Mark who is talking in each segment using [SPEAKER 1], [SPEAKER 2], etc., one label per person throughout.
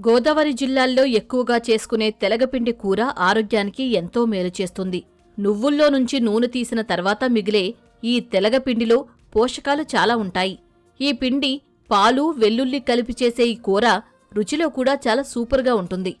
[SPEAKER 1] గోదావరి జిల్లాల్లో ఎక్కువగా చేసుకునే తెలగపిండి కూర ఆరోగ్యానికి ఎంతో మేలు చేస్తుంది. నువ్వుల్లో నుంచి నూనె తీసిన తర్వాత మిగిలే ఈ తెలగపిండిలో పోషకాలు చాలా ఉంటాయి. ఈ పిండి పాలు, వెల్లుల్లి కలిపి చేసే ఈ కూర రుచిలో కూడా చాలా సూపర్గా ఉంటుంది.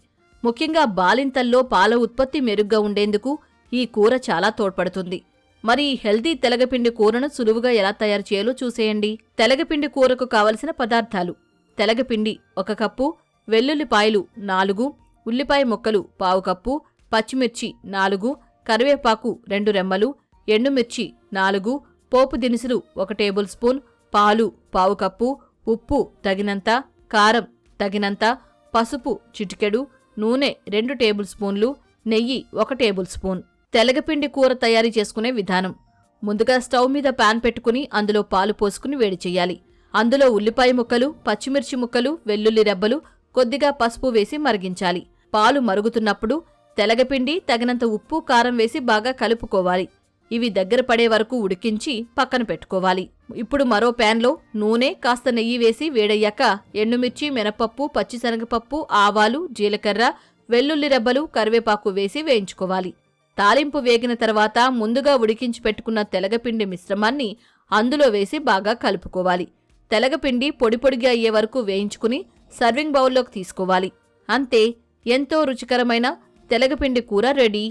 [SPEAKER 1] ముఖ్యంగా బాలింతల్లో పాల ఉత్పత్తి మెరుగ్గా ఉండేందుకు ఈ కూర చాలా తోడ్పడుతుంది. మరి ఈ హెల్దీ తెలగపిండి కూరను సులువుగా ఎలా తయారు చేయాలో చూసేయండి. తెలగపిండి కూరకు కావలసిన పదార్థాలు: తెలగపిండి 1 కప్పు, వెల్లుల్లిపాయలు 4, ఉల్లిపాయ ముక్కలు 1/2 కప్పు, పచ్చిమిర్చి 4, కరివేపాకు 2 రెమ్మలు, ఎండుమిర్చి 4, పోపు దినుసులు 1 టేబుల్ స్పూన్, పాలు 1/2 కప్పు, ఉప్పు తగినంత, కారం తగినంత, పసుపు చిటికెడు, నూనె 2 టేబుల్ స్పూన్లు, నెయ్యి 1 టేబుల్ స్పూన్. తెలగపిండి కూర తయారీ చేసుకునే విధానం: ముందుగా స్టవ్ మీద పాన్ పెట్టుకుని అందులో పాలు పోసుకుని వేడి చెయ్యాలి. అందులో ఉల్లిపాయ ముక్కలు, పచ్చిమిర్చి ముక్కలు, వెల్లుల్లి రెబ్బలు, కొద్దిగా పసుపు వేసి మరిగించాలి. పాలు మరుగుతున్నప్పుడు తెలగపిండి, తగినంత ఉప్పు, కారం వేసి బాగా కలుపుకోవాలి. ఇవి దగ్గర పడే వరకు ఉడికించి పక్కన పెట్టుకోవాలి. ఇప్పుడు మరో ప్యాన్లో నూనె, కాస్త నెయ్యి వేసి వేడయ్యాక ఎండుమిర్చి, మినపప్పు, పచ్చిశనగపప్పు, ఆవాలు, జీలకర్ర, వెల్లుల్లి రెబ్బలు, కరివేపాకు వేసి వేయించుకోవాలి. తాలింపు వేగిన తర్వాత ముందుగా ఉడికించి పెట్టుకున్న తెలగపిండి మిశ్రమాన్ని అందులో వేసి బాగా కలుపుకోవాలి. తెలగపిండి పొడి పొడిగా అయ్యే వరకు వేయించుకుని సర్వింగ్ బౌల్లోకి తీసుకోవాలి. అంతే, ఎంతో రుచికరమైన తెలగపిండి కూర రెడీ.